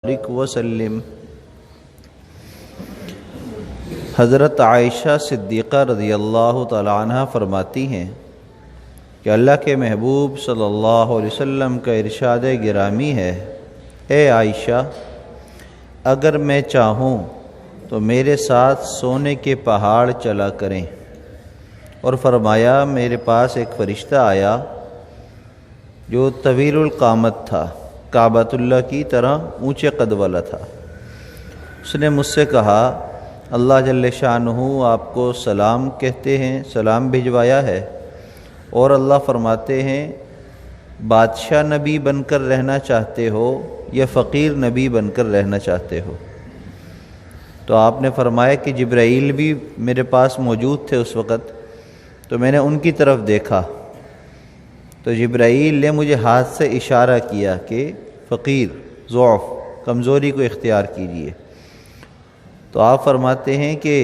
وسلم۔ حضرت عائشہ صدیقہ رضی اللہ تعالی عنہ فرماتی ہیں کہ اللہ کے محبوب صلی اللہ علیہ وسلم کا ارشاد گرامی ہے، اے عائشہ، اگر میں چاہوں تو میرے ساتھ سونے کے پہاڑ چلا کریں۔ اور فرمایا میرے پاس ایک فرشتہ آیا جو طویل القامت تھا، کعبۃ اللہ کی طرح اونچے قد والا تھا۔ اس نے مجھ سے کہا، اللہ جل شانہ آپ کو سلام کہتے ہیں، سلام بھجوایا ہے، اور اللہ فرماتے ہیں بادشاہ نبی بن کر رہنا چاہتے ہو یا فقیر نبی بن کر رہنا چاہتے ہو؟ تو آپ نے فرمایا کہ جبرائیل بھی میرے پاس موجود تھے اس وقت، تو میں نے ان کی طرف دیکھا تو جبرائیل نے مجھے ہاتھ سے اشارہ کیا کہ فقیر، ضعف، کمزوری کو اختیار کیجیے۔ تو آپ فرماتے ہیں کہ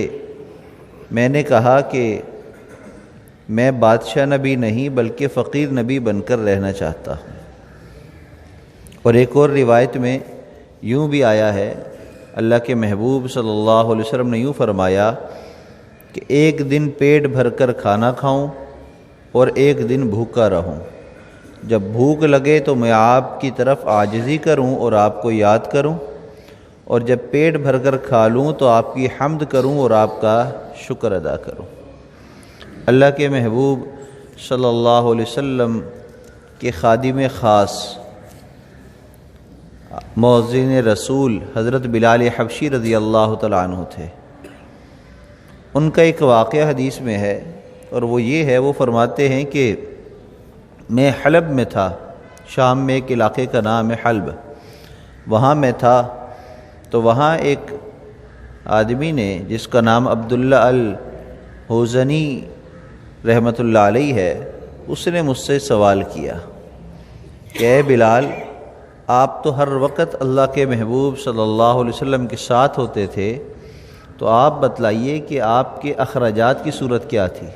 میں نے کہا کہ میں بادشاہ نبی نہیں بلکہ فقیر نبی بن کر رہنا چاہتا ہوں۔ اور ایک اور روایت میں یوں بھی آیا ہے، اللہ کے محبوب صلی اللہ علیہ وسلم نے یوں فرمایا کہ ایک دن پیٹ بھر کر کھانا کھاؤں اور ایک دن بھوکا رہوں، جب بھوک لگے تو میں آپ کی طرف عاجزی کروں اور آپ کو یاد کروں، اور جب پیٹ بھر کر کھا لوں تو آپ کی حمد کروں اور آپ کا شکر ادا کروں۔ اللہ کے محبوب صلی اللہ علیہ وسلم کے خادم خاص مؤذن رسول حضرت بلال حبشی رضی اللہ تعالیٰ عنہ تھے۔ ان کا ایک واقعہ حدیث میں ہے، اور وہ یہ ہے، وہ فرماتے ہیں کہ میں حلب میں تھا، شام میں ایک علاقے کا نام ہے حلب، وہاں میں تھا، تو وہاں ایک آدمی نے جس کا نام عبداللہ الحوزنی رحمۃ اللہ علیہ ہے، اس نے مجھ سے سوال کیا کہ اے بلال، آپ تو ہر وقت اللہ کے محبوب صلی اللہ علیہ وسلم کے ساتھ ہوتے تھے، تو آپ بتلائیے کہ آپ کے اخراجات کی صورت کیا تھی؟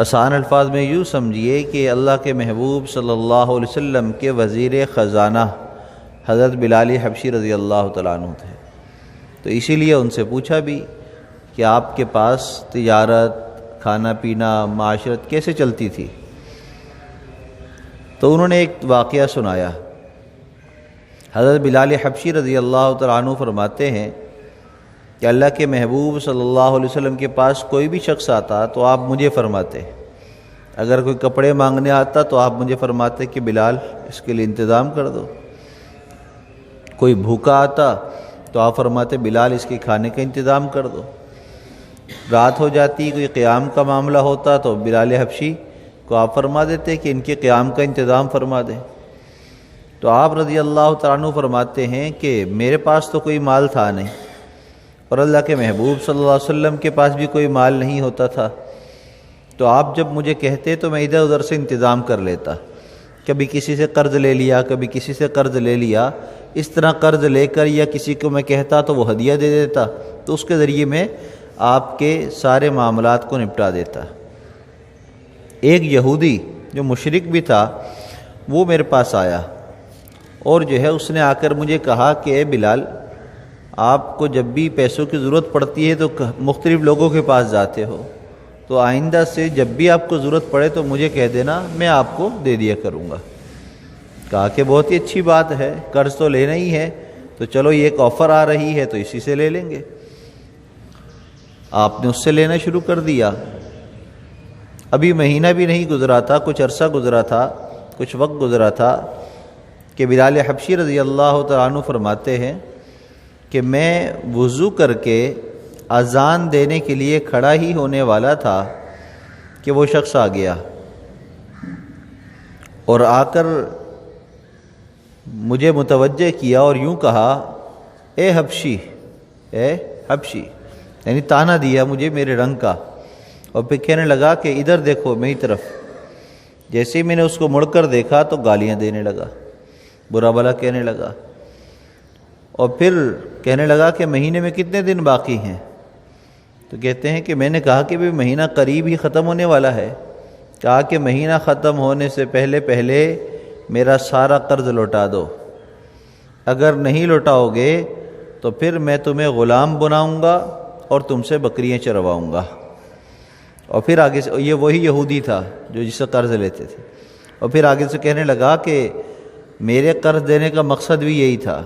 آسان الفاظ میں یوں سمجھیے کہ اللہ کے محبوب صلی اللہ علیہ وسلم کے وزیر خزانہ حضرت بلال حبشی رضی اللہ تعالیٰ عنہ تھے، تو اسی لیے ان سے پوچھا بھی کہ آپ کے پاس تجارت، کھانا پینا، معاشرت کیسے چلتی تھی؟ تو انہوں نے ایک واقعہ سنایا۔ حضرت بلال حبشی رضی اللہ تعالیٰ عنہ فرماتے ہیں کہ اللہ کے محبوب صلی اللہ علیہ وسلم کے پاس کوئی بھی شخص آتا تو آپ مجھے فرماتے، اگر کوئی کپڑے مانگنے آتا تو آپ مجھے فرماتے کہ بلال اس کے لیے انتظام کر دو، کوئی بھوکا آتا تو آپ فرماتے بلال اس کے کھانے کا انتظام کر دو، رات ہو جاتی کوئی قیام کا معاملہ ہوتا تو بلال حبشی کو آپ فرما دیتے کہ ان کے قیام کا انتظام فرما دیں۔ تو آپ رضی اللہ تعالیٰ عنہ فرماتے ہیں کہ میرے پاس تو کوئی مال تھا نہیں، اور اللہ کے محبوب صلی اللہ علیہ وسلم کے پاس بھی کوئی مال نہیں ہوتا تھا، تو آپ جب مجھے کہتے تو میں ادھر ادھر سے انتظام کر لیتا، کبھی کسی سے قرض لے لیا، کبھی کسی سے قرض لے لیا، اس طرح قرض لے کر یا کسی کو میں کہتا تو وہ ہدیہ دے دیتا، تو اس کے ذریعے میں آپ کے سارے معاملات کو نپٹا دیتا۔ ایک یہودی جو مشرک بھی تھا وہ میرے پاس آیا، اور جو ہے اس نے آ کر مجھے کہا کہ اے بلال، آپ کو جب بھی پیسوں کی ضرورت پڑتی ہے تو مختلف لوگوں کے پاس جاتے ہو، تو آئندہ سے جب بھی آپ کو ضرورت پڑے تو مجھے کہہ دینا، میں آپ کو دے دیا کروں گا۔ کہا کہ بہت ہی اچھی بات ہے، قرض تو لینا ہی ہے، تو چلو یہ ایک آفر آ رہی ہے تو اسی سے لے لیں گے۔ آپ نے اس سے لینا شروع کر دیا۔ ابھی مہینہ بھی نہیں گزرا تھا، کچھ عرصہ گزرا تھا، کچھ وقت گزرا تھا کہ بلال حبشی رضی اللہ تعالیٰ عنہ فرماتے ہیں کہ میں وضو کر کے اذان دینے کے لیے کھڑا ہی ہونے والا تھا کہ وہ شخص آ گیا، اور آ کر مجھے متوجہ کیا اور یوں کہا، اے حبشی، اے حبشی، یعنی طعنہ دیا مجھے میرے رنگ کا، اور پھر کہنے لگا کہ ادھر دیکھو میری طرف۔ جیسے ہی میں نے اس کو مڑ کر دیکھا تو گالیاں دینے لگا، برا بھلا کہنے لگا، اور پھر کہنے لگا کہ مہینے میں کتنے دن باقی ہیں؟ تو کہتے ہیں کہ میں نے کہا کہ مہینہ قریب ہی ختم ہونے والا ہے۔ کہا کہ مہینہ ختم ہونے سے پہلے میرا سارا قرض لوٹا دو۔ اگر نہیں لوٹاؤ گے تو پھر میں تمہیں غلام بناؤں گا اور تم سے بکریاں چرواؤں گا۔ اور پھر آگے سے یہ وہی یہودی تھا جو جس سے قرض لیتے تھے، اور پھر آگے سے کہنے لگا کہ میرے قرض دینے کا مقصد بھی یہی تھا،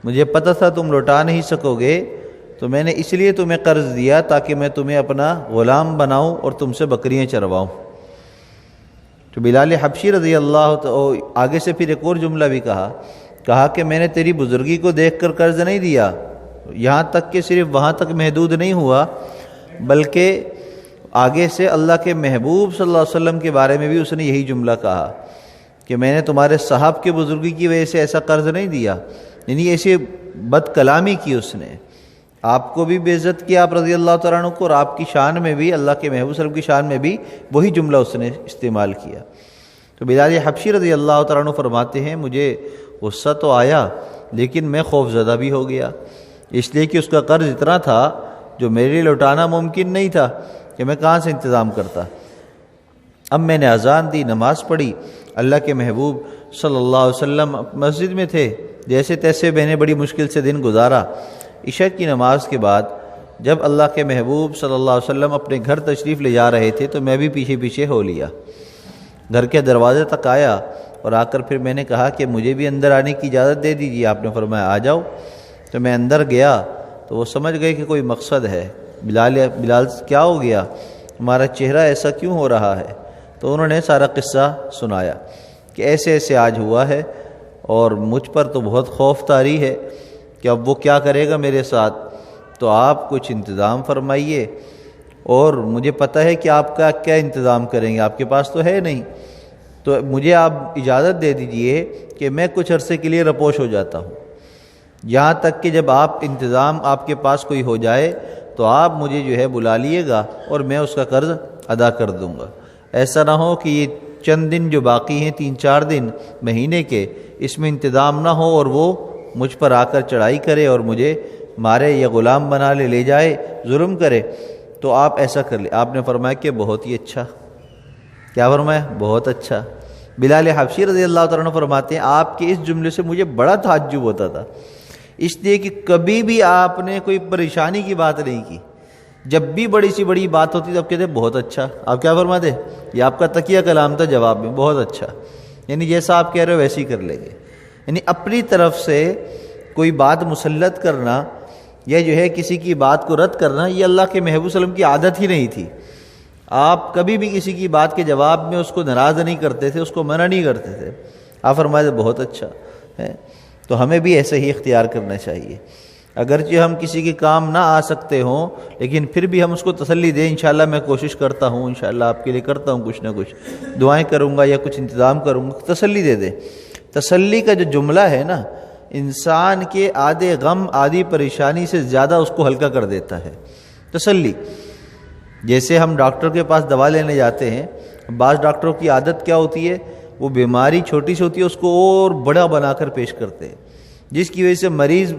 مجھے پتہ تھا تم لوٹا نہیں سکو گے تو میں نے اس لیے تمہیں قرض دیا تاکہ میں تمہیں اپنا غلام بناؤں اور تم سے بکریاں چرواؤں۔ تو بلال حبشی رضی اللہ آگے سے پھر ایک اور جملہ بھی کہا کہ میں نے تیری بزرگی کو دیکھ کر قرض نہیں دیا، یہاں تک کہ صرف وہاں تک محدود نہیں ہوا، بلکہ آگے سے اللہ کے محبوب صلی اللہ علیہ وسلم کے بارے میں بھی اس نے یہی جملہ کہا کہ میں نے تمہارے صاحب کی بزرگی کی وجہ سے ایسا قرض نہیں دیا، یعنی ایسی بد کلامی کی اس نے، آپ کو بھی بے عزت کیا آپ رضی اللہ تعالیٰ عنہ کو، اور آپ کی شان میں بھی، اللہ کے محبوب صلی اللہ علیہ وسلم کی شان میں بھی وہی جملہ اس نے استعمال کیا۔ تو بلال حبشی رضی اللہ تعالیٰ عنہ فرماتے ہیں مجھے غصہ تو آیا لیکن میں خوف زدہ بھی ہو گیا، اس لیے کہ اس کا قرض اتنا تھا جو میرے لیے لوٹانا ممکن نہیں تھا کہ میں کہاں سے انتظام کرتا۔ اب میں نے اذان دی، نماز پڑھی، اللہ کے محبوب صلی اللہ علیہ وسلم مسجد میں تھے، جیسے تیسے میں نے بڑی مشکل سے دن گزارا۔ عشاء کی نماز کے بعد جب اللہ کے محبوب صلی اللہ علیہ وسلم اپنے گھر تشریف لے جا رہے تھے تو میں بھی پیچھے پیچھے ہو لیا، گھر کے دروازے تک آیا اور آ کر پھر میں نے کہا کہ مجھے بھی اندر آنے کی اجازت دے دیجیے۔ آپ نے فرمایا آ جاؤ۔ تو میں اندر گیا تو وہ سمجھ گئے کہ کوئی مقصد ہے، بلال کیا ہو گیا، ہمارا چہرہ ایسا کیوں ہو رہا ہے؟ تو انہوں نے سارا قصہ سنایا کہ ایسے ایسے آج ہوا ہے اور مجھ پر تو بہت خوف طاری ہے کہ اب وہ کیا کرے گا میرے ساتھ، تو آپ کچھ انتظام فرمائیے، اور مجھے پتہ ہے کہ آپ کا کیا انتظام کریں گے، آپ کے پاس تو ہے نہیں، تو مجھے آپ اجازت دے دیجئے کہ میں کچھ عرصے کے لیے رپوش ہو جاتا ہوں، یہاں تک کہ جب انتظام آپ کے پاس کوئی ہو جائے تو آپ مجھے جو ہے بلا لیے گا اور میں اس کا قرض ادا کر دوں گا۔ ایسا نہ ہو کہ یہ چند دن جو باقی ہیں 3-4 دن مہینے کے، اس میں انتظام نہ ہو اور وہ مجھ پر آ کر چڑھائی کرے اور مجھے مارے یا غلام بنا لے جائے، ظلم کرے، تو آپ ایسا کر لیں۔ آپ نے فرمایا کہ بہت ہی اچھا۔ کیا فرمایا؟ بہت اچھا۔ بلال حبشی رضی اللہ تعالیٰ عنہ فرماتے ہیں آپ کے اس جملے سے مجھے بڑا تعجب ہوتا تھا، اس لیے کہ کبھی بھی آپ نے کوئی پریشانی کی بات نہیں کی، جب بھی بڑی سی بڑی بات ہوتی تب کہتے بہت اچھا۔ آپ کیا فرماتے؟ یہ آپ کا تقیہ کلام تھا جواب میں، بہت اچھا، یعنی جیسا آپ کہہ رہے ہو ویسے ہی کر لیں گے، یعنی اپنی طرف سے کوئی بات مسلط کرنا یا جو ہے کسی کی بات کو رد کرنا، یہ اللہ کے محبوب صلی اللہ علیہ وسلم کی عادت ہی نہیں تھی۔ آپ کبھی بھی کسی کی بات کے جواب میں اس کو ناراض نہیں کرتے تھے، اس کو منع نہیں کرتے تھے۔ آپ فرمائے بہت اچھا ہے، تو ہمیں بھی ایسے ہی اختیار کرنا چاہیے، اگرچہ ہم کسی کے کام نہ آ سکتے ہوں لیکن پھر بھی ہم اس کو تسلی دیں، انشاءاللہ میں کوشش کرتا ہوں، انشاءاللہ آپ کے لیے کرتا ہوں کچھ نہ کچھ، دعائیں کروں گا یا کچھ انتظام کروں گا، تسلی دے دیں۔ تسلی کا جو جملہ ہے نا، انسان کے آدھے غم آدھی پریشانی سے زیادہ اس کو ہلکا کر دیتا ہے۔ تسلی، جیسے ہم ڈاکٹر کے پاس دوا لینے جاتے ہیں، بعض ڈاکٹروں کی عادت کیا ہوتی ہے، وہ بیماری چھوٹی سی ہوتی ہے اس کو اور بڑا بنا کر پیش کرتے ہیں، جس کی وجہ سے مریض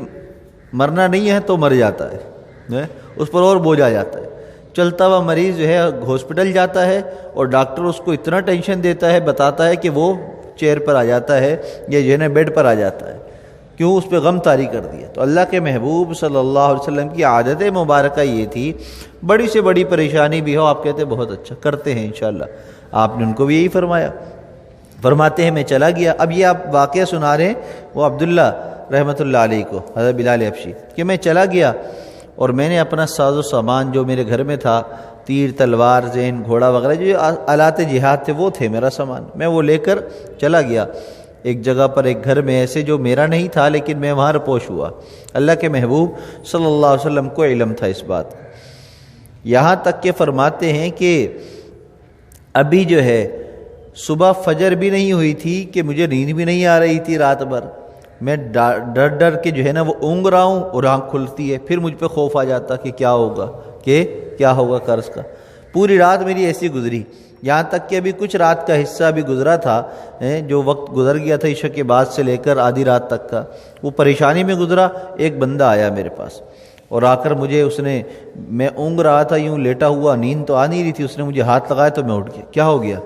مرنا نہیں ہے تو مر جاتا ہے، اس پر اور بوجھ آ جاتا ہے۔ چلتا ہوا مریض جو ہے ہاسپٹل جاتا ہے اور ڈاکٹر اس کو اتنا ٹینشن دیتا ہے، بتاتا ہے کہ وہ چیئر پر آ جاتا ہے یا جو ہے نا بیڈ پر آ جاتا ہے، کیوں؟ اس پہ غم طاری کر دیا۔ تو اللہ کے محبوب صلی اللہ علیہ وسلم کی عادت مبارکہ یہ تھی، بڑی سے بڑی پریشانی بھی ہو آپ کہتے بہت اچھا، کرتے ہیں انشاءاللہ۔ آپ نے ان کو بھی یہی فرمایا۔ فرماتے ہیں میں چلا گیا۔ اب یہ آپ واقعہ سنا رہے ہیں وہ عبداللہ رحمۃ اللہ علیہ کو، حضرت بلال حبشی، کہ میں چلا گیا اور میں نے اپنا ساز و سامان جو میرے گھر میں تھا، تیر تلوار زین گھوڑا وغیرہ جو آلات جہاد تھے وہ تھے میرا سامان، میں وہ لے کر چلا گیا ایک جگہ پر، ایک گھر میں ایسے جو میرا نہیں تھا لیکن میں وہاں رپوش ہوا۔ اللہ کے محبوب صلی اللہ علیہ وسلم کو علم تھا اس بات، یہاں تک کہ فرماتے ہیں کہ ابھی جو ہے صبح فجر بھی نہیں ہوئی تھی کہ مجھے نیند بھی نہیں آ رہی تھی رات بھر، میں ڈر ڈر کے جو ہے نا وہ اونگ رہا ہوں اور آنکھ کھلتی ہے، پھر مجھ پہ خوف آ جاتا کہ کیا ہوگا قرض کا۔ پوری رات میری ایسی گزری، یہاں تک کہ ابھی کچھ رات کا حصہ بھی گزرا تھا، جو وقت گزر گیا تھا عشاء کے بعد سے لے کر آدھی رات تک کا، وہ پریشانی میں گزرا۔ ایک بندہ آیا میرے پاس اور آ کر مجھے میں اونگ رہا تھا یوں لیٹا ہوا، نیند تو آ نہیں رہی تھی، اس نے مجھے ہاتھ لگایا تو میں اٹھ گیا۔ کیا ہو گیا؟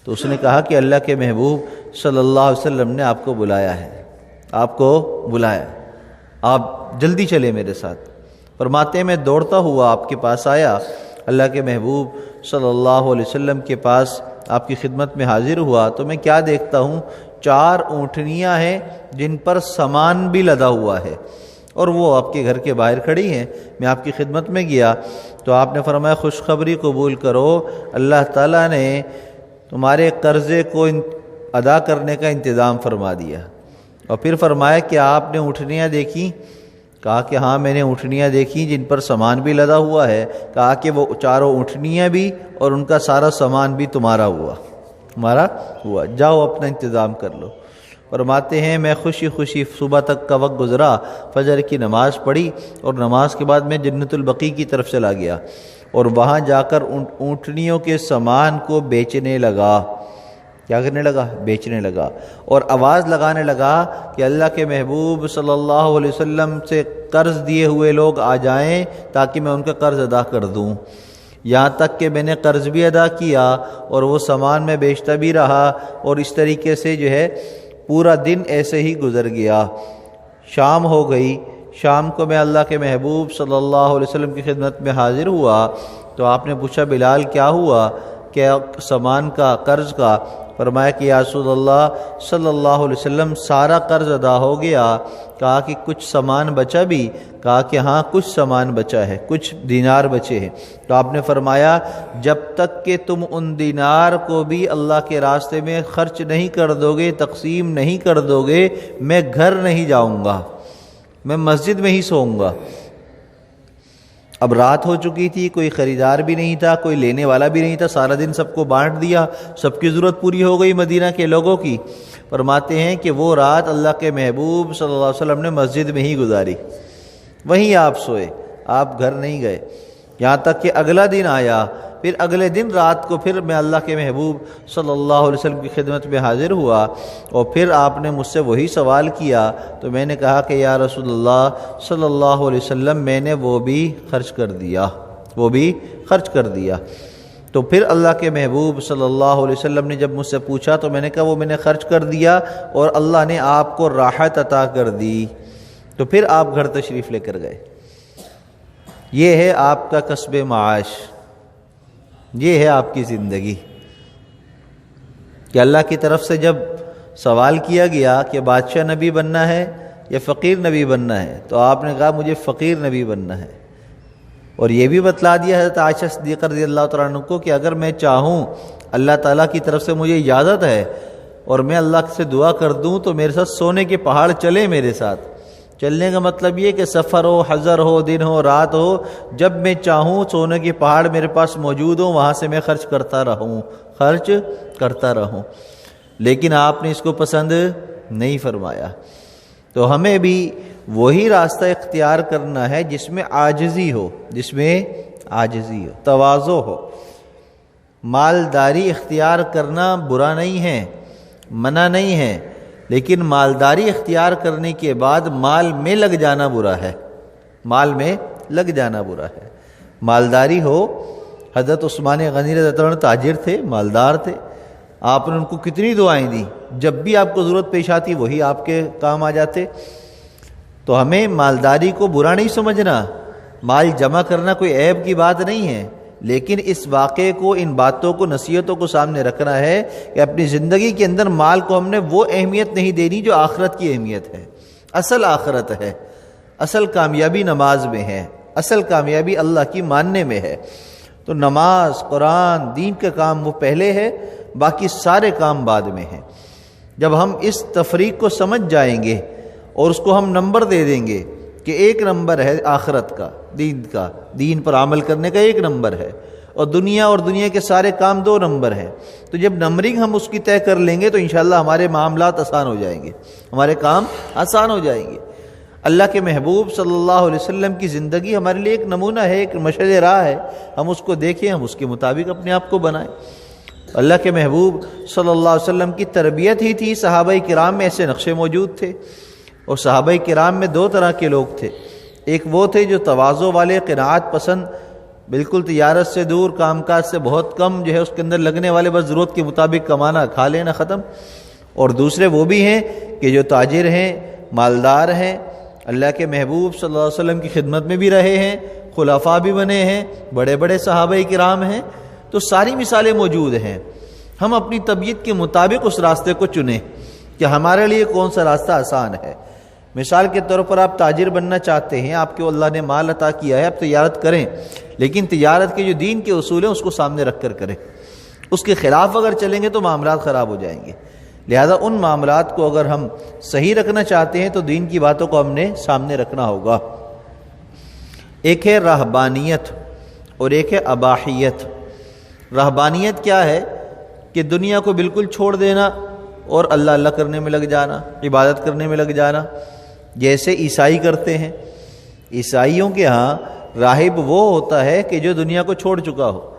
تو اس نے کہا کہ اللہ کے محبوب صلی اللہ علیہ وسلم نے آپ کو بلایا ہے۔ آپ کو بلایا، آپ جلدی چلے میرے ساتھ۔ فرماتے ہیں میں دوڑتا ہوا آپ کے پاس آیا، اللہ کے محبوب صلی اللہ علیہ وسلم کے پاس آپ کی خدمت میں حاضر ہوا تو میں کیا دیکھتا ہوں، 4 اونٹنیاں ہیں جن پر سامان بھی لدا ہوا ہے، اور وہ آپ کے گھر کے باہر کھڑی ہیں۔ میں آپ کی خدمت میں گیا تو آپ نے فرمایا خوشخبری قبول کرو، اللہ تعالیٰ نے تمہارے قرضے کو ادا کرنے کا انتظام فرما دیا۔ اور پھر فرمایا کہ آپ نے اونٹنیاں دیکھی؟ کہا کہ ہاں میں نے اونٹنیاں دیکھی جن پر سامان بھی لدا ہوا ہے۔ کہا کہ وہ 4 اونٹنیاں بھی اور ان کا سارا سامان بھی تمہارا ہوا، جاؤ اپنا انتظام کر لو۔ فرماتے ہیں میں خوشی خوشی صبح تک کا وقت گزرا، فجر کی نماز پڑھی اور نماز کے بعد میں جنت البقیع کی طرف چلا گیا اور وہاں جا کر اونٹنیوں کے سامان کو بیچنے لگا۔ کیا کرنے لگا؟ بیچنے لگا، اور آواز لگانے لگا کہ اللہ کے محبوب صلی اللہ علیہ وسلم سے قرض دیے ہوئے لوگ آ جائیں تاکہ میں ان کا قرض ادا کر دوں۔ یہاں تک کہ میں نے قرض بھی ادا کیا اور وہ سامان میں بیچتا بھی رہا، اور اس طریقے سے جو ہے پورا دن ایسے ہی گزر گیا۔ شام ہو گئی، شام کو میں اللہ کے محبوب صلی اللہ علیہ وسلم کی خدمت میں حاضر ہوا تو آپ نے پوچھا بلال کیا ہوا، کیا سامان کا، قرض کا؟ فرمایا کہ یا رسول اللہ صلی اللہ علیہ وسلم سارا قرض ادا ہو گیا۔ کہا کہ کچھ سامان بچا بھی؟ کہا کہ ہاں کچھ سامان بچا ہے، کچھ دینار بچے ہیں۔ تو آپ نے فرمایا جب تک کہ تم ان دینار کو بھی اللہ کے راستے میں خرچ نہیں کر دو گے، تقسیم نہیں کر دو گے، میں گھر نہیں جاؤں گا، میں مسجد میں ہی سوؤں گا۔ اب رات ہو چکی تھی، کوئی خریدار بھی نہیں تھا، کوئی لینے والا بھی نہیں تھا، سارا دن سب کو بانٹ دیا، سب کی ضرورت پوری ہو گئی مدینہ کے لوگوں کی۔ فرماتے ہیں کہ وہ رات اللہ کے محبوب صلی اللہ علیہ وسلم نے مسجد میں ہی گزاری، وہیں آپ سوئے، آپ گھر نہیں گئے، یہاں تک کہ اگلا دن آیا۔ پھر اگلے دن رات کو پھر میں اللہ کے محبوب صلی اللہ علیہ وسلم کی خدمت میں حاضر ہوا اور پھر آپ نے مجھ سے وہی سوال کیا تو میں نے کہا کہ یا رسول اللہ صلی اللہ علیہ وسلم میں نے وہ بھی خرچ کر دیا۔ تو پھر اللہ کے محبوب صلی اللہ علیہ وسلم نے جب مجھ سے پوچھا تو میں نے کہا وہ میں نے خرچ کر دیا اور اللہ نے آپ کو راحت عطا کر دی۔ تو پھر آپ گھر تشریف لے کر گئے۔ یہ ہے آپ کا کسب معاش، یہ ہے آپ کی زندگی۔ کہ اللہ کی طرف سے جب سوال کیا گیا کہ بادشاہ نبی بننا ہے یا فقیر نبی بننا ہے تو آپ نے کہا مجھے فقیر نبی بننا ہے، اور یہ بھی بتلا دیا حضرت عائشہ صدیقہ رضی اللہ تعالیٰ عنہ کو کہ اگر میں چاہوں اللہ تعالیٰ کی طرف سے مجھے اجازت ہے اور میں اللہ سے دعا کر دوں تو میرے ساتھ سونے کے پہاڑ چلے میرے ساتھ۔ چلنے کا مطلب یہ کہ سفر ہو، حضر ہو، دن ہو، رات ہو، جب میں چاہوں سونے کے پہاڑ میرے پاس موجود ہوں، وہاں سے میں خرچ کرتا رہوں۔ لیکن آپ نے اس کو پسند نہیں فرمایا۔ تو ہمیں بھی وہی راستہ اختیار کرنا ہے جس میں عاجزی ہو، تواضع ہو۔ مالداری اختیار کرنا برا نہیں ہے، منع نہیں ہے، لیکن مالداری اختیار کرنے کے بعد مال میں لگ جانا برا ہے، مالداری ہو۔ حضرت عثمان غنی رضی اللہ عنہ تاجر تھے، مالدار تھے، آپ نے ان کو کتنی دعائیں دی، جب بھی آپ کو ضرورت پیش آتی وہی آپ کے کام آ جاتے۔ تو ہمیں مالداری کو برا نہیں سمجھنا، مال جمع کرنا کوئی عیب کی بات نہیں ہے، لیکن اس واقعے کو، ان باتوں کو، نصیحتوں کو سامنے رکھنا ہے کہ اپنی زندگی کے اندر مال کو ہم نے وہ اہمیت نہیں دینی جو آخرت کی اہمیت ہے۔ اصل آخرت ہے، اصل کامیابی نماز میں ہے، اصل کامیابی اللہ کی ماننے میں ہے۔ تو نماز، قرآن، دین کا کام وہ پہلے ہے، باقی سارے کام بعد میں ہیں۔ جب ہم اس تفریق کو سمجھ جائیں گے اور اس کو ہم نمبر دے دیں گے کہ 1 نمبر ہے آخرت کا، دین پر عمل کرنے کا 1 نمبر ہے، اور دنیا کے سارے کام 2 نمبر ہیں، تو جب نمبرنگ ہم اس کی طے کر لیں گے تو انشاءاللہ ہمارے معاملات آسان ہو جائیں گے، ہمارے کام آسان ہو جائیں گے۔ اللہ کے محبوب صلی اللہ علیہ وسلم کی زندگی ہمارے لیے ایک نمونہ ہے، ایک مشعل راہ ہے، ہم اس کو دیکھیں، ہم اس کے مطابق اپنے آپ کو بنائیں۔ اللہ کے محبوب صلی اللہ علیہ وسلم کی تربیت ہی تھی، صحابہ کرام میں ایسے نقشے موجود تھے، اور صحابہ کرام میں 2 طرح کے لوگ تھے۔ ایک وہ تھے جو تواضع والے، قناعت پسند، بالکل تجارت سے دور، کام کاج سے بہت کم جو ہے اس کے اندر لگنے والے، بس ضرورت کے مطابق کمانا، کھا لینا، ختم۔ اور دوسرے وہ بھی ہیں کہ جو تاجر ہیں، مالدار ہیں، اللہ کے محبوب صلی اللہ علیہ وسلم کی خدمت میں بھی رہے ہیں، خلفاء بھی بنے ہیں، بڑے بڑے صحابہ کرام ہیں، تو ساری مثالیں موجود ہیں۔ ہم اپنی طبیعت کے مطابق اس راستے کو چنیں کہ ہمارے لیے کون سا راستہ آسان ہے۔ مثال کے طور پر آپ تاجر بننا چاہتے ہیں، آپ کو اللہ نے مال عطا کیا ہے، آپ تجارت کریں، لیکن تجارت کے جو دین کے اصول ہیں اس کو سامنے رکھ کر کریں۔ اس کے خلاف اگر چلیں گے تو معاملات خراب ہو جائیں گے۔ لہذا ان معاملات کو اگر ہم صحیح رکھنا چاہتے ہیں تو دین کی باتوں کو ہم نے سامنے رکھنا ہوگا۔ ایک ہے رہبانیت اور ایک ہے اباحیت۔ رہبانیت کیا ہے کہ دنیا کو بالکل چھوڑ دینا اور اللہ اللہ کرنے میں لگ جانا، عبادت کرنے میں لگ جانا، جیسے عیسائی کرتے ہیں۔ عیسائیوں کے ہاں راہب وہ ہوتا ہے کہ جو دنیا کو چھوڑ چکا ہو،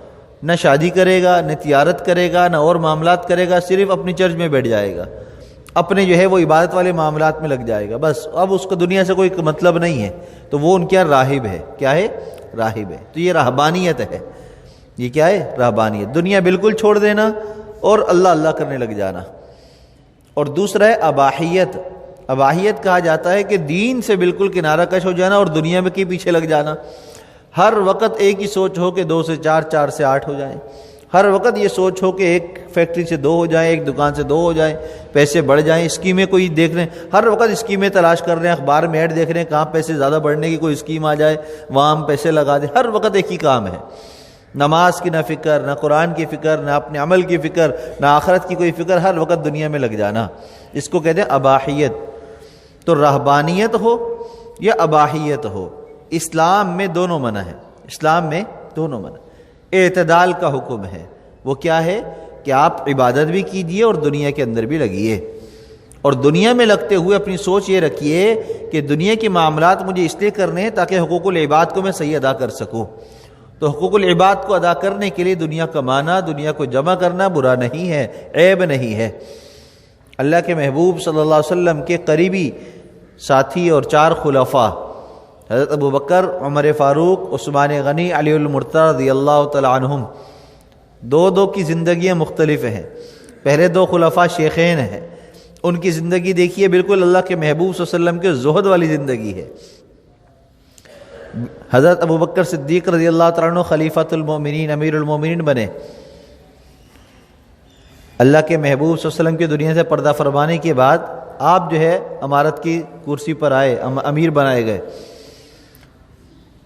نہ شادی کرے گا، نہ تجارت کرے گا، نہ اور معاملات کرے گا، صرف اپنی چرچ میں بیٹھ جائے گا، اپنے جو ہے وہ عبادت والے معاملات میں لگ جائے گا، بس اب اس کو دنیا سے کوئی مطلب نہیں ہے، تو وہ ان کے یہاں راہب ہے۔ کیا ہے؟ راہب ہے۔ تو یہ رہبانیت ہے۔ یہ کیا ہے؟ رہبانیت، دنیا بالکل چھوڑ دینا اور اللہ اللہ کرنے لگ جانا۔ اور دوسرا ہے اباحیت۔ اباحیت کہا جاتا ہے کہ دین سے بالکل کنارہ کش ہو جانا اور دنیا میں کے پیچھے لگ جانا۔ ہر وقت ایک ہی سوچ ہو کہ 2 سے 4، 4 سے 8 ہو جائیں، ہر وقت یہ سوچ ہو کہ ایک فیکٹری سے 2 ہو جائیں، ایک دکان سے 2 ہو جائیں، پیسے بڑھ جائیں، اسکیمیں کوئی دیکھ رہے ہیں، ہر وقت اسکیمیں تلاش کر رہے ہیں، اخبار میں ایڈ دیکھ رہے ہیں کہاں پیسے زیادہ بڑھنے کی کوئی اسکیم آ جائے، وہاں ہم پیسے لگا دیں، ہر وقت ایک ہی کام ہے۔ نماز کی نہ فکر، نہ قرآن کی فکر، نہ اپنے عمل کی فکر، نہ آخرت کی کوئی فکر، ہر وقت دنیا میں لگ جانا، اس کو کہتے ہیں اباحیت۔ تو رہبانیت ہو یا اباحیت ہو، اسلام میں دونوں منع ہے، اسلام میں دونوں منع۔ اعتدال کا حکم ہے، وہ کیا ہے کہ آپ عبادت بھی کیجئے اور دنیا کے اندر بھی لگیے، اور دنیا میں لگتے ہوئے اپنی سوچ یہ رکھیے کہ دنیا کے معاملات مجھے اس لیے کرنے ہیں تاکہ حقوق العباد کو میں صحیح ادا کر سکوں۔ تو حقوق العباد کو ادا کرنے کے لیے دنیا کمانا، دنیا کو جمع کرنا برا نہیں ہے، عیب نہیں ہے۔ اللہ کے محبوب صلی اللہ علیہ وسلم کے قریبی ساتھی اور 4 خلفاء حضرت ابوبکر، عمر فاروق، عثمان غنی، علی المرتضی رضی اللہ تعالی عنہم، 2 کی زندگیاں مختلف ہیں۔ پہلے 2 خلفاء شیخین ہیں، ان کی زندگی دیکھیے بالکل اللہ کے محبوب صلی اللہ علیہ وسلم کے زہد والی زندگی ہے۔ حضرت ابوبکر صدیق رضی اللہ تعالیٰ عنہ خلیفۃ المومنین، امیر المومنین بنے۔ اللہ کے محبوب صلی اللہ علیہ وسلم کی دنیا سے پردہ فرمانے کے بعد آپ جو ہے امارت کی کرسی پر آئے، امیر بنائے گئے۔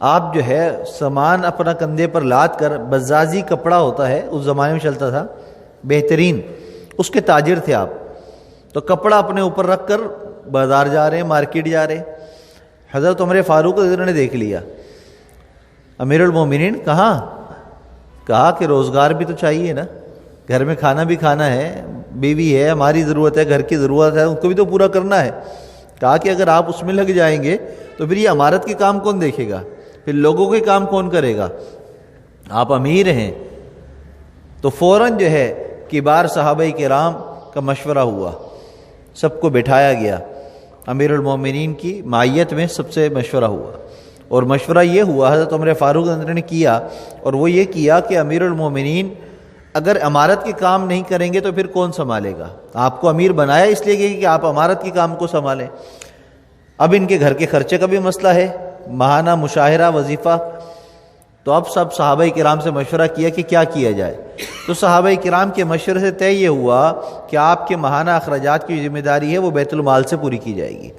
آپ جو ہے سامان اپنا کندھے پر لاد کر، بزازی کپڑا ہوتا ہے اس زمانے میں چلتا تھا بہترین، اس کے تاجر تھے آپ، تو کپڑا اپنے اوپر رکھ کر بازار جا رہے ہیں، مارکیٹ جا رہے ہیں۔ حضرت عمر فاروق نے دیکھ لیا، امیر المومنین کہا کہ روزگار بھی تو چاہیے نا، گھر میں کھانا بھی کھانا ہے، بیوی ہے، ہماری ضرورت ہے، گھر کی ضرورت ہے، ان کو بھی تو پورا کرنا ہے۔ کہا کہ اگر آپ اس میں لگ جائیں گے تو پھر یہ امارت کے کام کون دیکھے گا، پھر لوگوں کے کام کون کرے گا، آپ امیر ہیں۔ تو فوراً جو ہے کبار صحابہ کرام کا مشورہ ہوا، سب کو بٹھایا گیا، امیر المومنین کی معیت میں سب سے مشورہ ہوا، اور مشورہ یہ ہوا حضرت عمر فاروق نے کیا، اور وہ یہ کیا کہ امیر المومنین اگر امارت کے کام نہیں کریں گے تو پھر کون سنبھالے گا؟ آپ کو امیر بنایا اس لیے کہ آپ امارت کے کام کو سنبھالیں۔ اب ان کے گھر کے خرچے کا بھی مسئلہ ہے، ماہانہ مشاہرہ وظیفہ، تو اب سب صحابہ کرام سے مشورہ کیا کہ کیا کیا جائے۔ تو صحابہ کرام کے مشورے سے طے یہ ہوا کہ آپ کے ماہانہ اخراجات کی ذمہ داری ہے وہ بیت المال سے پوری کی جائے گی،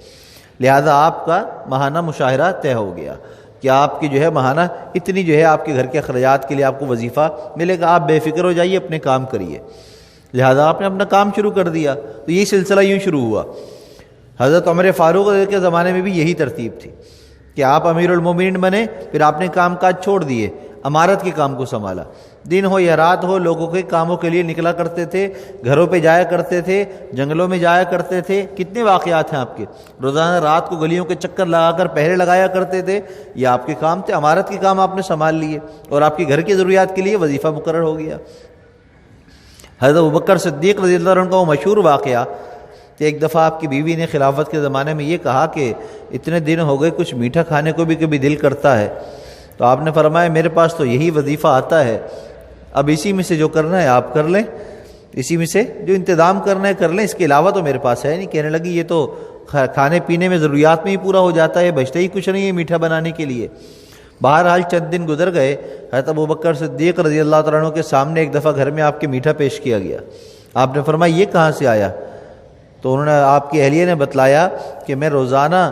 لہذا آپ کا ماہانہ مشاہرہ طے ہو گیا کہ آپ کی جو ہے ماہانہ اتنی جو ہے آپ کے گھر کے اخراجات کے لیے آپ کو وظیفہ ملے گا، آپ بے فکر ہو جائیے، اپنے کام کریے۔ لہذا آپ نے اپنا کام شروع کر دیا، تو یہ سلسلہ یوں شروع ہوا۔ حضرت عمر فاروق کے زمانے میں بھی یہی ترتیب تھی کہ آپ امیر المومنین بنے، پھر آپ نے کام کاج چھوڑ دیے، امارت کے کام کو سنبھالا، دن ہو یا رات ہو لوگوں کے کاموں کے لیے نکلا کرتے تھے، گھروں پہ جایا کرتے تھے، جنگلوں میں جایا کرتے تھے۔ کتنے واقعات ہیں آپ کے، روزانہ رات کو گلیوں کے چکر لگا کر پہرے لگایا کرتے تھے، یہ آپ کے کام تھے، امارت کے کام آپ نے سنبھال لیے، اور آپ کے گھر کی ضروریات کے لیے وظیفہ مقرر ہو گیا۔ حضرت ابوبکر صدیق رضی اللہ عنہ کا وہ مشہور واقعہ کہ ایک دفعہ آپ کی بیوی نے خلافت کے زمانے میں یہ کہا کہ اتنے دن ہو گئے کچھ میٹھا کھانے کو بھی کبھی دل کرتا ہے، تو آپ نے فرمایا میرے پاس تو یہی وظیفہ آتا ہے، اب اسی میں سے جو کرنا ہے آپ کر لیں، اسی میں سے جو انتظام کرنا ہے کر لیں، اس کے علاوہ تو میرے پاس ہے نہیں۔ کہنے لگی یہ تو کھانے پینے میں ضروریات میں ہی پورا ہو جاتا ہے، بچتا ہی کچھ نہیں ہے میٹھا بنانے کے لیے۔ بہرحال چند دن گزر گئے، حضرت ابوبکر صدیق رضی اللہ تعالیٰ عنہ کے سامنے ایک دفعہ گھر میں آپ کے میٹھا پیش کیا گیا۔ آپ نے فرمایا یہ کہاں سے آیا؟ تو انہوں نے، آپ کی اہلیہ نے بتلایا کہ میں روزانہ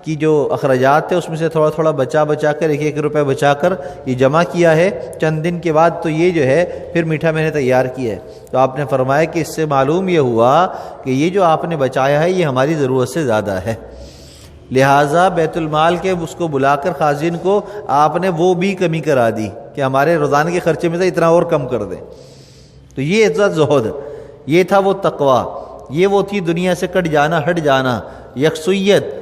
کی جو اخراجات تھے اس میں سے تھوڑا تھوڑا بچا کر 1 روپے بچا کر یہ جمع کیا ہے، چند دن کے بعد تو یہ جو ہے پھر میٹھا میں نے تیار کیا ہے۔ تو آپ نے فرمایا کہ اس سے معلوم یہ ہوا کہ یہ جو آپ نے بچایا ہے یہ ہماری ضرورت سے زیادہ ہے، لہٰذا بیت المال کے اس کو بلا کر خازن کو آپ نے وہ بھی کمی کرا دی کہ ہمارے روزانہ کے خرچے میں سے اتنا اور کم کر دیں۔ تو یہ تھا زہد، یہ تھا وہ تقویٰ، یہ وہ تھی دنیا سے کٹ جانا، ہٹ جانا، یکسویت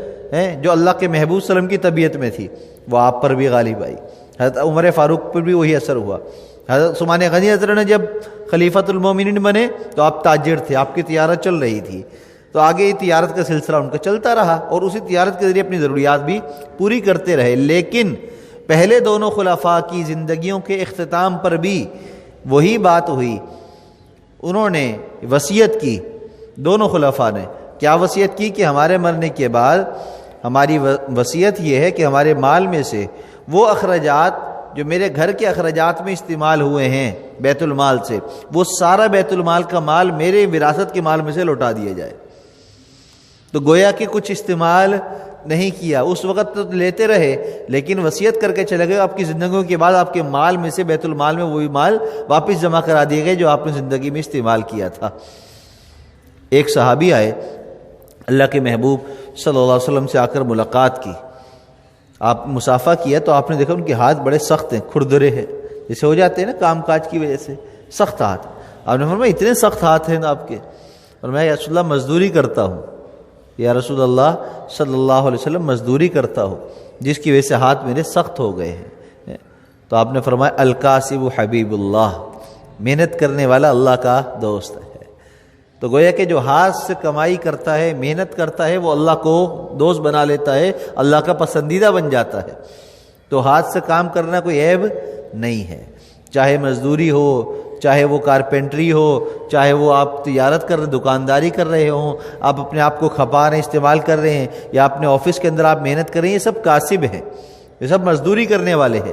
جو اللہ کے محبوب صلی اللہ علیہ وسلم کی طبیعت میں تھی وہ آپ پر بھی غالب آئی۔ حضرت عمر فاروق پر بھی وہی اثر ہوا۔ حضرت عثمان غنی حضرت نے جب خلیفۃ المومنین بنے تو آپ تاجر تھے، آپ کی تجارت چل رہی تھی، تو آگے یہ تجارت کا سلسلہ ان کا چلتا رہا اور اسی تجارت کے ذریعے اپنی ضروریات بھی پوری کرتے رہے۔ لیکن پہلے دونوں خلفاء کی زندگیوں کے اختتام پر بھی وہی بات ہوئی، انہوں نے وصیت کی، دونوں خلفاء نے کیا وصیت کی کہ ہمارے مرنے کے بعد ہماری وصیت یہ ہے کہ ہمارے مال میں سے وہ اخراجات جو میرے گھر کے اخراجات میں استعمال ہوئے ہیں بیت المال سے، وہ سارا بیت المال کا مال میرے وراثت کے مال میں سے لوٹا دیا جائے۔ تو گویا کہ کچھ استعمال نہیں کیا، اس وقت تو لیتے رہے لیکن وصیت کر کے چلے گئے، آپ کی زندگیوں کے بعد آپ کے مال میں سے بیت المال میں وہی مال واپس جمع کرا دیے گئے جو آپ نے زندگی میں استعمال کیا تھا۔ ایک صحابی آئے، اللہ کے محبوب صلی اللہ علیہ وسلم سے آ کر ملاقات کی، آپ مسافہ کیا تو آپ نے دیکھا ان کے ہاتھ بڑے سخت ہیں، کھردرے ہیں، جیسے ہو جاتے ہیں نا کام کاج کی وجہ سے، سخت ہاتھ۔ آپ نے فرمایا اتنے سخت ہاتھ ہیں آپ کے؟ اور میں یا رسول اللہ مزدوری کرتا ہوں، یا رسول اللہ صلی اللہ علیہ وسلم مزدوری کرتا ہوں جس کی وجہ سے ہاتھ میرے سخت ہو گئے ہیں۔ تو آپ نے فرمایا الکاسب حبیب اللہ، محنت کرنے والا اللہ کا دوست ہے۔ تو گویا کہ جو ہاتھ سے کمائی کرتا ہے، محنت کرتا ہے، وہ اللہ کو دوست بنا لیتا ہے، اللہ کا پسندیدہ بن جاتا ہے۔ تو ہاتھ سے کام کرنا کوئی عیب نہیں ہے، چاہے مزدوری ہو، چاہے وہ کارپینٹری ہو، چاہے وہ آپ تجارت کر رہے، دکانداری کر رہے ہوں، آپ اپنے آپ کو کھپا رہے ہیں، استعمال کر رہے ہیں، یا اپنے آفس کے اندر آپ محنت کر رہے ہیں، یہ سب کاسب ہیں، یہ سب مزدوری کرنے والے ہیں۔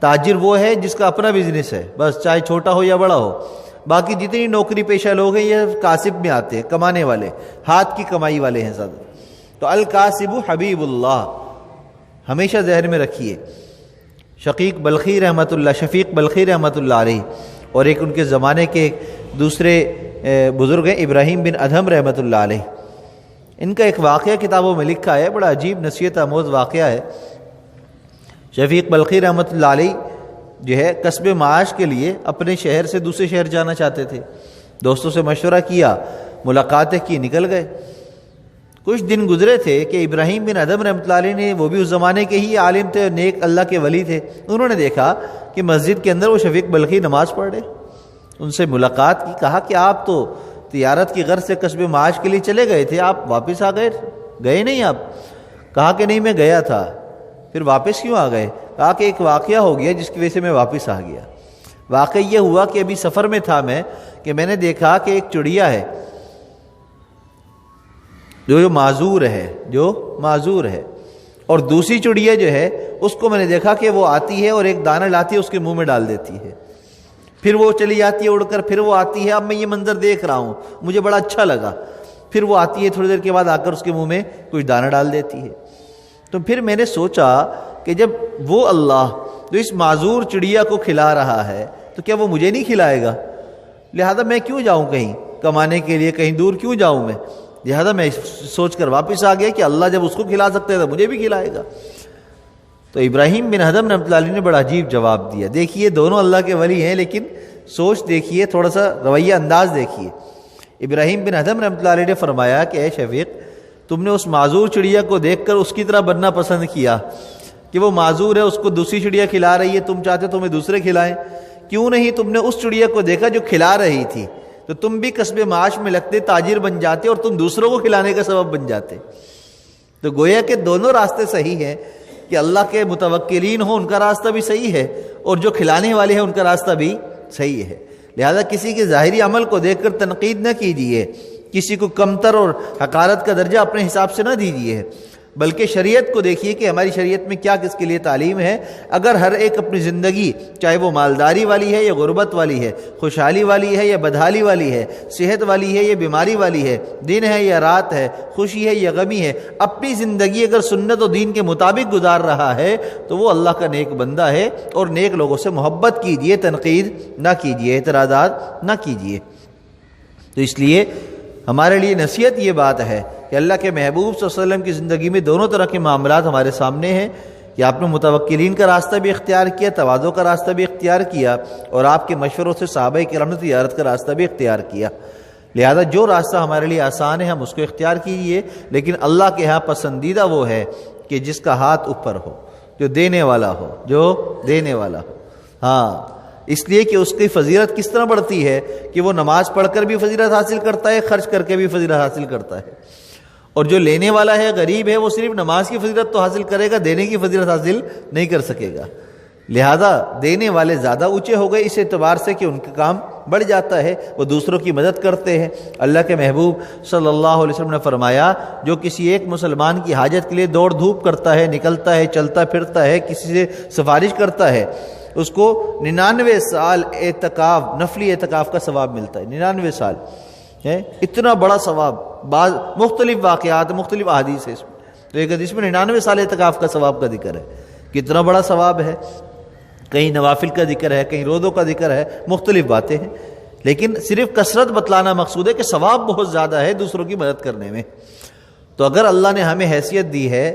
تاجر وہ ہے جس کا اپنا بزنس ہے، بس چاہے چھوٹا ہو یا بڑا ہو۔ باقی جتنی نوکری پیشہ لوگ ہیں یہ کاسب میں آتے ہیں، کمانے والے، ہاتھ کی کمائی والے ہیں زیادہ۔ تو الکاسب حبیب اللہ ہمیشہ ذہن میں رکھیے۔ شفیق بلخی رحمۃ اللہ علیہ اور ایک ان کے زمانے کے دوسرے بزرگ ہیں ابراہیم بن ادھم رحمۃ اللہ علیہ، ان کا ایک واقعہ کتابوں میں لکھا ہے، بڑا عجیب نصیحت آموز واقعہ ہے۔ شفیق بلخی رحمۃ اللہ علیہ جو ہے کسب معاش کے لیے اپنے شہر سے دوسرے شہر جانا چاہتے تھے، دوستوں سے مشورہ کیا، ملاقاتیں کی، نکل گئے۔ کچھ دن گزرے تھے کہ ابراہیم بن ادھم رحمۃ اللہ علیہ نے، وہ بھی اس زمانے کے ہی عالم تھے، نیک اللہ کے ولی تھے، انہوں نے دیکھا کہ مسجد کے اندر وہ شفیق بلخی نماز پڑھ رہے، ان سے ملاقات کی، کہا کہ آپ تو تجارت کی غرض سے کسب معاش کے لیے چلے گئے تھے، آپ واپس آ گئے نہیں آپ؟ کہا کہ نہیں میں گیا تھا۔ پھر واپس کیوں آ گئے؟ کہا کہ ایک واقعہ ہو گیا جس کی وجہ سے میں واپس آ گیا۔ واقعہ یہ ہوا کہ ابھی سفر میں تھا میں، کہ میں نے دیکھا کہ ایک چڑیا ہے جو معذور ہے، اور دوسری چڑیا جو ہے اس کو میں نے دیکھا کہ وہ آتی ہے اور ایک دانہ لاتی ہے اس کے منہ میں ڈال دیتی ہے، پھر وہ چلی جاتی ہے اڑ کر، پھر وہ آتی ہے۔ اب میں یہ منظر دیکھ رہا ہوں، مجھے بڑا اچھا لگا، پھر وہ آتی ہے تھوڑی دیر کے بعد آ کر اس کے منہ میں کچھ دانہ ڈال دیتی ہے۔ تو پھر میں نے سوچا کہ جب وہ اللہ جو اس معذور چڑیا کو کھلا رہا ہے تو کیا وہ مجھے نہیں کھلائے گا؟ لہذا میں کیوں جاؤں کہیں کمانے کے لیے، کہیں دور کیوں جاؤں میں؟ لہذا میں سوچ کر واپس آ گیا کہ اللہ جب اس کو کھلا سکتے ہیں تو مجھے بھی کھلائے گا۔ تو ابراہیم بن ادھم رحمۃ اللہ علیہ نے بڑا عجیب جواب دیا۔ دیکھیے دونوں اللہ کے ولی ہیں لیکن سوچ دیکھیے، تھوڑا سا رویہ انداز دیکھیے۔ ابراہیم بن ادھم رحمۃ اللہ علیہ نے فرمایا کہ اے شفیق، تم نے اس معذور چڑیا کو دیکھ کر اس کی طرح بننا پسند کیا کہ وہ معذور ہے، اس کو دوسری چڑیا کھلا رہی ہے، تم چاہتے تمہیں دوسرے کھلائیں؟ کیوں نہیں تم نے اس چڑیا کو دیکھا جو کھلا رہی تھی، تو تم بھی کسب معاش میں لگتے، تاجر بن جاتے اور تم دوسروں کو کھلانے کا سبب بن جاتے۔ تو گویا کہ دونوں راستے صحیح ہیں، کہ اللہ کے متوکلین ہوں ان کا راستہ بھی صحیح ہے، اور جو کھلانے والے ہیں ان کا راستہ بھی صحیح ہے۔ لہذا کسی کے ظاہری عمل کو دیکھ کر تنقید نہ کیجیے، کسی کو کمتر اور حقارت کا درجہ اپنے حساب سے نہ دیجیے، بلکہ شریعت کو دیکھیے کہ ہماری شریعت میں کیا کس کے لیے تعلیم ہے۔ اگر ہر ایک اپنی زندگی، چاہے وہ مالداری والی ہے یا غربت والی ہے، خوشحالی والی ہے یا بدحالی والی ہے، صحت والی ہے یا بیماری والی ہے، دن ہے یا رات ہے، خوشی ہے یا غمی ہے، اپنی زندگی اگر سنت و دین کے مطابق گزار رہا ہے تو وہ اللہ کا نیک بندہ ہے۔ اور نیک لوگوں سے محبت کیجیے، تنقید نہ کیجیے، اعتراضات نہ کیجیے۔ تو اس لیے ہمارے لیے نصیحت یہ بات ہے کہ اللہ کے محبوب صلی اللہ علیہ وسلم کی زندگی میں دونوں طرح کے معاملات ہمارے سامنے ہیں کہ آپ نے متوکلین کا راستہ بھی اختیار کیا، تواضع کا راستہ بھی اختیار کیا، اور آپ کے مشوروں سے صحابہ کرام نے تجارت کا راستہ بھی اختیار کیا۔ لہذا جو راستہ ہمارے لیے آسان ہے ہم اس کو اختیار کیجیے، لیکن اللہ کے ہاں پسندیدہ وہ ہے کہ جس کا ہاتھ اوپر ہو، جو دینے والا ہو، جو دینے والا ہو۔ ہاں، اس لیے کہ اس کی فضیلت کس طرح بڑھتی ہے کہ وہ نماز پڑھ کر بھی فضیلت حاصل کرتا ہے، خرچ کر کے بھی فضیلت حاصل کرتا ہے۔ اور جو لینے والا ہے، غریب ہے، وہ صرف نماز کی فضیلت تو حاصل کرے گا، دینے کی فضیلت حاصل نہیں کر سکے گا۔ لہذا دینے والے زیادہ اونچے ہو گئے اس اعتبار سے کہ ان کا کام بڑھ جاتا ہے، وہ دوسروں کی مدد کرتے ہیں۔ اللہ کے محبوب صلی اللہ علیہ وسلم نے فرمایا، جو کسی ایک مسلمان کی حاجت کے لیے دوڑ دھوپ کرتا ہے، نکلتا ہے، چلتا پھرتا ہے، کسی سے سفارش کرتا ہے، اس کو 99 سال اعتکاف، نفلی اعتکاف کا ثواب ملتا ہے۔ 99 سال ہے، اتنا بڑا ثواب۔ بعض مختلف واقعات، مختلف احادیث ہے اس میں، تو ایک حدیث میں 99 سال اعتکاف کا ثواب کا ذکر ہے، کتنا بڑا ثواب ہے۔ کہیں نوافل کا ذکر ہے، کہیں روزوں کا ذکر ہے، مختلف باتیں ہیں، لیکن صرف کثرت بتلانا مقصود ہے کہ ثواب بہت زیادہ ہے دوسروں کی مدد کرنے میں۔ تو اگر اللہ نے ہمیں حیثیت دی ہے،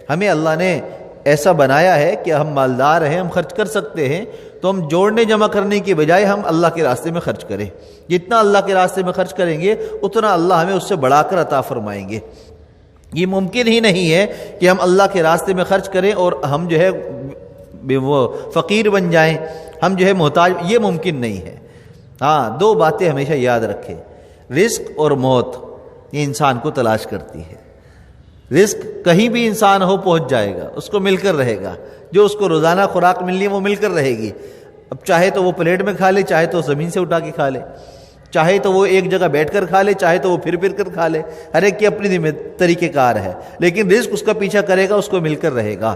ہمیں اللہ نے ایسا بنایا ہے کہ ہم مالدار ہیں، ہم خرچ کر سکتے ہیں، تو ہم جوڑنے جمع کرنے کی بجائے ہم اللہ کے راستے میں خرچ کریں۔ جتنا اللہ کے راستے میں خرچ کریں گے اتنا اللہ ہمیں اس سے بڑھا کر عطا فرمائیں گے۔ یہ ممکن ہی نہیں ہے کہ ہم اللہ کے راستے میں خرچ کریں اور ہم جو ہے وہ فقیر بن جائیں، ہم جو ہے محتاج، یہ ممکن نہیں ہے۔ ہاں، دو باتیں ہمیشہ یاد رکھیں، رزق اور موت، یہ انسان کو تلاش کرتی ہے۔ رزق کہیں بھی انسان ہو پہنچ جائے گا، اس کو مل کر رہے گا، جو اس کو روزانہ خوراک ملنی ہے وہ مل کر رہے گی۔ اب چاہے تو وہ پلیٹ میں کھا لے، چاہے تو زمین سے اٹھا کے کھا لے، چاہے تو وہ ایک جگہ بیٹھ کر کھا لے، چاہے تو وہ پھر پھر کر کھا لے، ہر ایک کی اپنی طریقہ کار ہے، لیکن رزق اس کا پیچھا کرے گا، اس کو مل کر رہے گا۔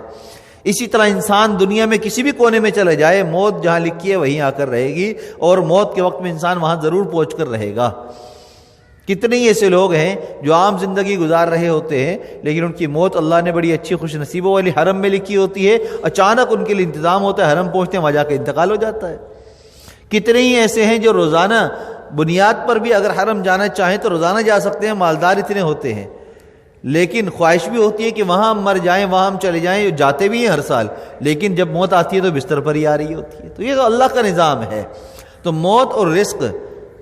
اسی طرح انسان دنیا میں کسی بھی کونے میں چلے جائے، موت جہاں لکھی ہے وہیں آ کر رہے گی، اور موت کے وقت میں انسان وہاں ضرور پہنچ کر رہے گا۔ کتنے ہی ایسے لوگ ہیں جو عام زندگی گزار رہے ہوتے ہیں، لیکن ان کی موت اللہ نے بڑی اچھی خوش نصیبوں والی حرم میں لکھی ہوتی ہے، اچانک ان کے لیے انتظام ہوتا ہے، حرم پہنچتے ہیں، وہاں جا کے انتقال ہو جاتا ہے۔ کتنے ہی ایسے ہیں جو روزانہ بنیاد پر بھی اگر حرم جانا چاہیں تو روزانہ جا سکتے ہیں، مالدار اتنے ہوتے ہیں، لیکن خواہش بھی ہوتی ہے کہ وہاں ہم مر جائیں، وہاں ہم چلے جائیں، جاتے بھی ہیں ہر سال، لیکن جب موت آتی ہے تو بستر پر ہی آ رہی ہوتی ہے۔ تو یہ تو اللہ کا نظام ہے۔ تو موت اور رزق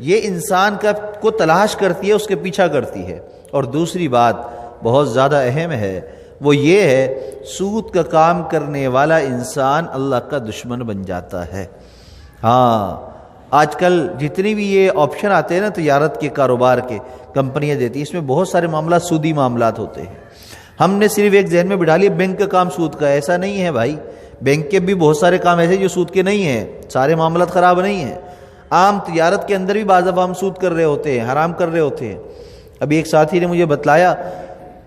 یہ انسان کو تلاش کرتی ہے، اس کے پیچھا کرتی ہے۔ اور دوسری بات بہت زیادہ اہم ہے، وہ یہ ہے سود کا کام کرنے والا انسان اللہ کا دشمن بن جاتا ہے۔ ہاں، آج کل جتنی بھی یہ آپشن آتے ہیں نا تجارت کے، کاروبار کے، کمپنیاں دیتی ہیں، اس میں بہت سارے معاملات سودی معاملات ہوتے ہیں۔ ہم نے صرف ایک ذہن میں بٹھا لیا بینک کا کام سود کا، ایسا نہیں ہے بھائی۔ بینک کے بھی بہت سارے کام ایسے جو سود کے نہیں ہیں، سارے معاملات خراب نہیں ہیں۔ عام تجارت کے اندر بھی بعض دفعہ ہم سود کر رہے ہوتے ہیں، حرام کر رہے ہوتے ہیں۔ ابھی ایک ساتھی نے مجھے بتلایا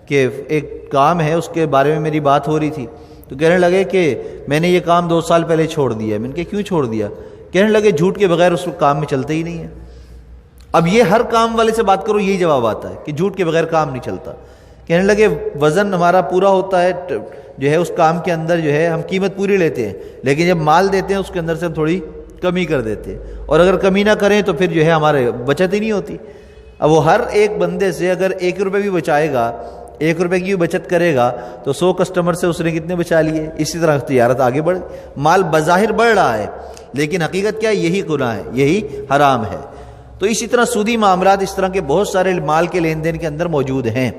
کہ ایک کام ہے، اس کے بارے میں میری بات ہو رہی تھی، تو کہنے لگے کہ میں نے یہ کام 2 سال پہلے چھوڑ دیا ہے۔ میں نے کہا کیوں چھوڑ دیا؟ کہنے لگے جھوٹ کے بغیر اس کام میں چلتا ہی نہیں ہے۔ اب یہ ہر کام والے سے بات کرو یہی جواب آتا ہے کہ جھوٹ کے بغیر کام نہیں چلتا۔ کہنے لگے وزن ہمارا پورا ہوتا ہے، جو ہے اس کام کے اندر جو ہے ہم قیمت پوری لیتے ہیں، لیکن جب مال دیتے ہیں اس کے اندر سے ہم تھوڑی کمی کر دیتے ہیں، اور اگر کمی نہ کریں تو پھر جو ہے ہمارے بچت ہی نہیں ہوتی۔ اب وہ ہر ایک بندے سے اگر 1 روپے بھی بچائے گا، 1 روپے کی بچت کرے گا تو 100 کسٹمر سے اس نے کتنے بچا لیے۔ اسی طرح تجارت آگے بڑھ، مال بظاہر بڑھ رہا ہے لیکن حقیقت کیا ہے؟ یہی گناہ ہے، یہی حرام ہے۔ تو اسی طرح سودی معاملات اس طرح کے بہت سارے مال کے لین دین کے اندر موجود ہیں۔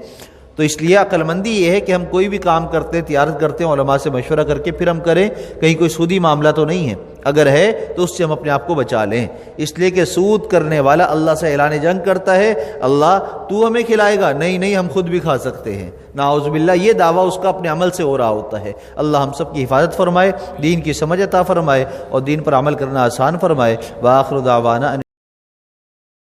تو اس لیے عقل مندی یہ ہے کہ ہم کوئی بھی کام کرتے ہیں، تجارت کرتے ہیں، علماء سے مشورہ کر کے پھر ہم کریں، کہیں کوئی سودی معاملہ تو نہیں ہے، اگر ہے تو اس سے ہم اپنے آپ کو بچا لیں۔ اس لیے کہ سود کرنے والا اللہ سے اعلان جنگ کرتا ہے، اللہ تو ہمیں کھلائے گا، نہیں ہم خود بھی کھا سکتے ہیں، نعوذ باللہ، یہ دعویٰ اس کا اپنے عمل سے ہو رہا ہوتا ہے۔ اللہ ہم سب کی حفاظت فرمائے، دین کی سمجھ عطا فرمائے اور دین پر عمل کرنا آسان فرمائے۔ وآخر دعوانا